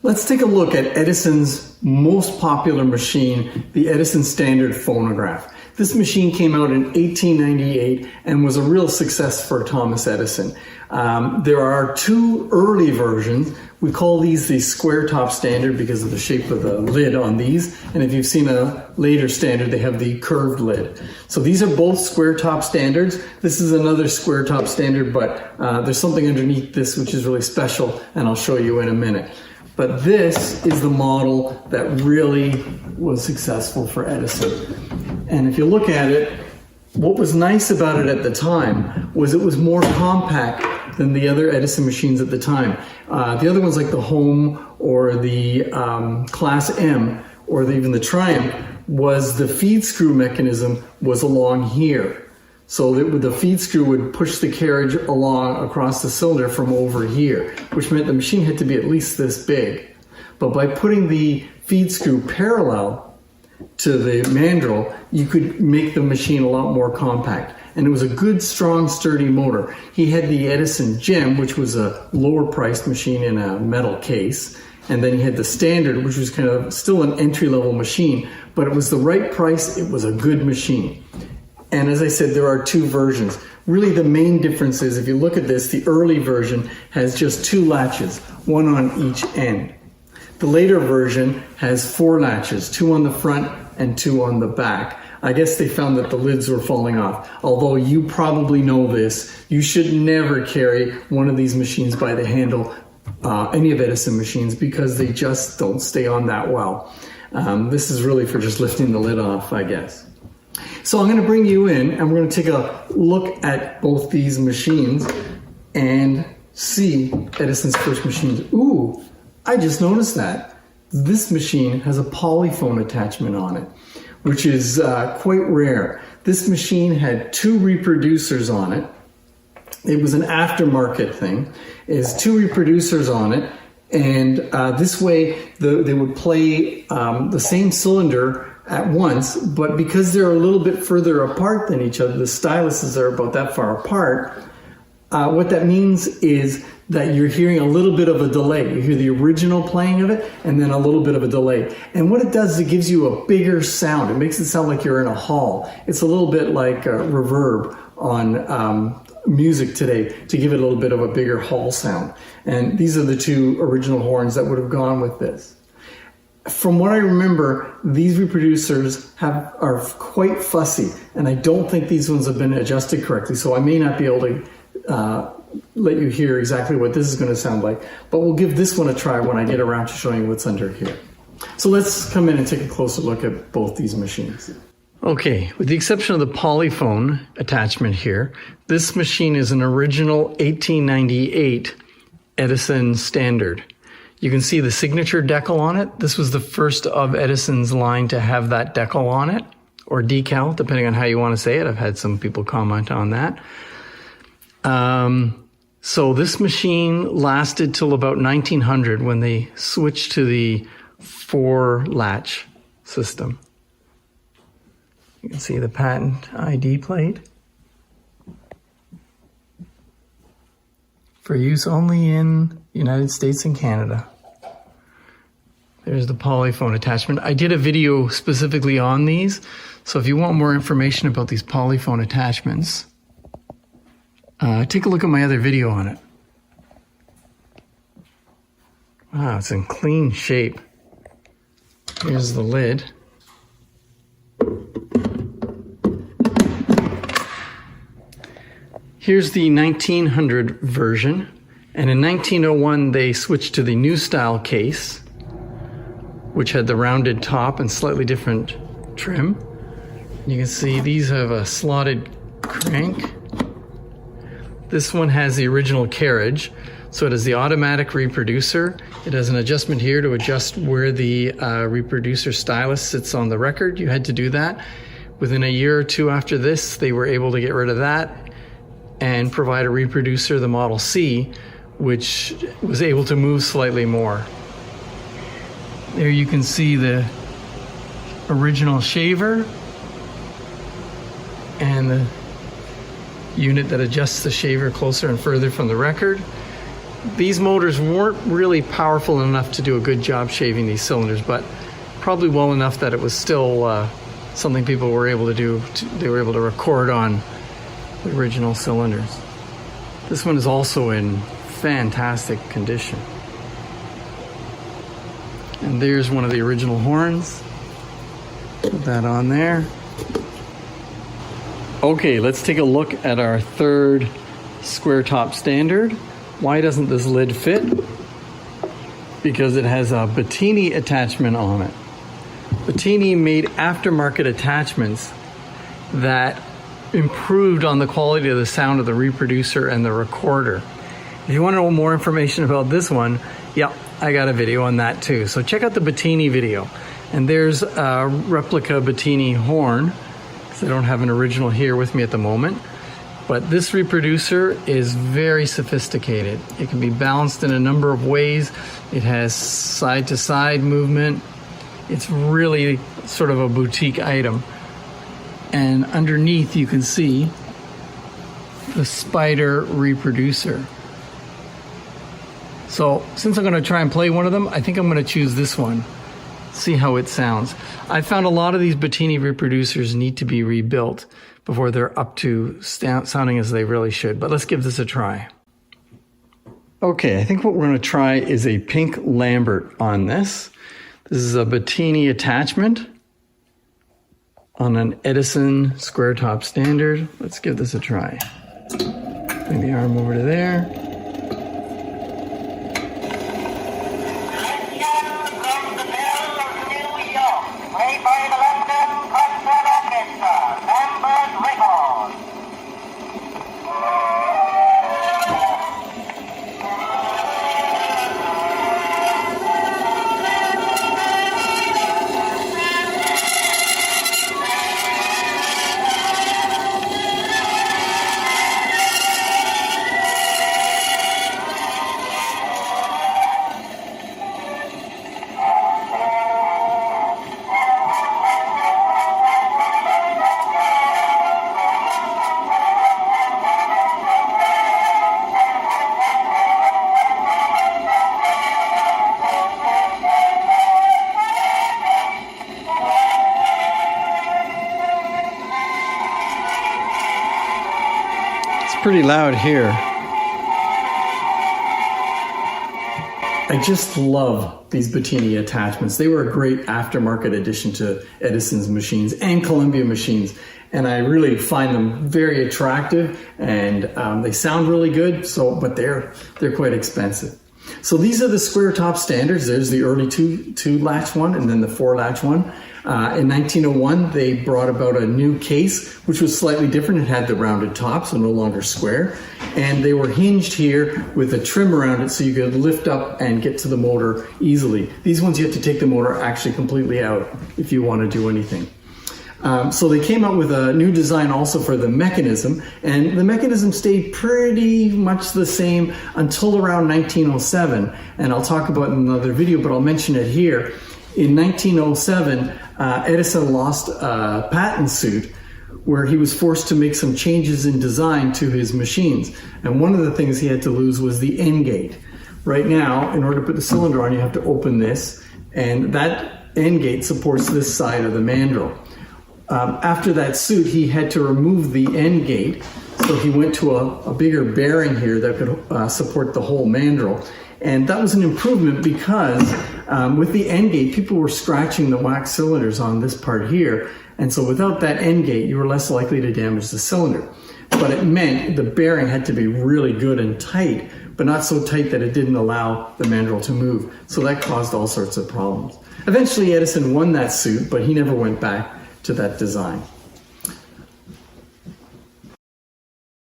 Let's take a look at Edison's most popular machine, the Edison Standard Phonograph. This machine came out in 1898 and was a real success for Thomas Edison. There are two early versions. We call these the square top standard because of the shape of the lid on these. And if you've seen a later standard, they have the curved lid. So these are both square top standards. This is another square top standard, but there's something underneath this which is really special, and I'll show you in a minute. But this is the model that really was successful for Edison. And if you look at it, what was nice about it at the time was it was more compact than the other Edison machines at the time. The other ones like the Home or the Class M or even the Triumph was the feed screw mechanism was along here. So the feed screw would push the carriage along across the cylinder from over here, which meant the machine had to be at least this big. But by putting the feed screw parallel to the mandrel, you could make the machine a lot more compact. And it was a good, strong, sturdy motor. He had the Edison Gem, which was a lower priced machine in a metal case. And then he had the Standard, which was kind of still an entry-level machine, but it was the right price. It was a good machine. And as I said, there are two versions. Really the main difference is, if you look at this, the early version has just two latches, one on each end. The later version has four latches, two on the front and two on the back. I guess they found that the lids were falling off. Although you probably know this, you should never carry one of these machines by the handle, any of Edison machines, because they just don't stay on that well. This is really for just lifting the lid off, I guess. So I'm going to bring you in and we're going to take a look at both these machines and see Edison's first machines. Ooh, I just noticed that. This machine has a Polyphone attachment on it, which is quite rare. This machine had two reproducers on it. It was an aftermarket thing. It has two reproducers on it, and this way they would play the same cylinder at once, but because they're a little bit further apart than each other, the styluses are about that far apart, what that means is that you're hearing a little bit of a delay. You hear the original playing of it and then a little bit of a delay. And what it does is it gives you a bigger sound. It makes it sound like you're in a hall. It's a little bit like reverb on music today to give it a little bit of a bigger hall sound. And these are the two original horns that would have gone with this. From what I remember, these reproducers are quite fussy, and I don't think these ones have been adjusted correctly, so I may not be able to let you hear exactly what this is going to sound like, but we'll give this one a try when I get around to showing you what's under here. So let's come in and take a closer look at both these machines. Okay, with the exception of the Polyphone attachment here, this machine is an original 1898 Edison Standard. You can see the signature decal on it. This was the first of Edison's line to have that decal on it, or decal, depending on how you want to say it. I've had some people comment on that. So this machine lasted till about 1900 when they switched to the 4-latch system. You can see the patent ID plate. For use only in the United States and Canada. There's the Polyphone attachment. I did a video specifically on these, so if you want more information about these Polyphone attachments, take a look at my other video on it. Wow, it's in clean shape. Here's the lid. Here's the 1900 version, and in 1901 they switched to the new style case, which had the rounded top and slightly different trim. You can see these have a slotted crank. This one has the original carriage, so it has the automatic reproducer. It has an adjustment here to adjust where the reproducer stylus sits on the record. You had to do that. Within a year or two after this, they were able to get rid of that and provide a reproducer, the Model C, which was able to move slightly more. There you can see the original shaver and the unit that adjusts the shaver closer and further from the record. These motors weren't really powerful enough to do a good job shaving these cylinders, but probably well enough that it was still something people were able to do. They were able to record on the original cylinders. This one is also in fantastic condition. And there's one of the original horns. Put that on there. Okay, let's take a look at our third square top standard. Why doesn't this lid fit? Because it has a Betini attachment on it. Betini made aftermarket attachments that improved on the quality of the sound of the reproducer and the recorder. If you want to know more information about this one, yeah, I got a video on that too. So check out the Betini video. And there's a replica Betini horn, because I don't have an original here with me at the moment. But this reproducer is very sophisticated. It can be balanced in a number of ways. It has side-to-side movement. It's really sort of a boutique item. And underneath you can see the spider reproducer. So since I'm going to try and play one of them, I think I'm going to choose this one. See how it sounds. I found a lot of these Betini reproducers need to be rebuilt before they're up to sounding as they really should. But let's give this a try. Okay, I think what we're going to try is a pink Lambert on this. This is a Betini attachment on an Edison square top standard. Let's give this a try. Bring the arm over to there. Pretty loud here. I just love these Betini attachments. They were a great aftermarket addition to Edison's machines and Columbia machines, and I really find them very attractive, and they sound really good. But they're quite expensive. So these are the square top standards. There's the early two latch one, and then the 4-latch one. In 1901, they brought about a new case, which was slightly different. It had the rounded top, so no longer square. And they were hinged here with a trim around it so you could lift up and get to the motor easily. These ones, you have to take the motor actually completely out if you want to do anything. So they came out with a new design also for the mechanism, and the mechanism stayed pretty much the same until around 1907. And I'll talk about it in another video, but I'll mention it here. In 1907, Edison lost a patent suit where he was forced to make some changes in design to his machines. And one of the things he had to lose was the end gate. Right now, in order to put the cylinder on, you have to open this, and that end gate supports this side of the mandrel. After that suit, he had to remove the end gate, so he went to a bigger bearing here that could support the whole mandrel. And that was an improvement because with the end gate, people were scratching the wax cylinders on this part here. And so without that end gate, you were less likely to damage the cylinder. But it meant the bearing had to be really good and tight, but not so tight that it didn't allow the mandrel to move. So that caused all sorts of problems. Eventually, Edison won that suit, but he never went back to that design.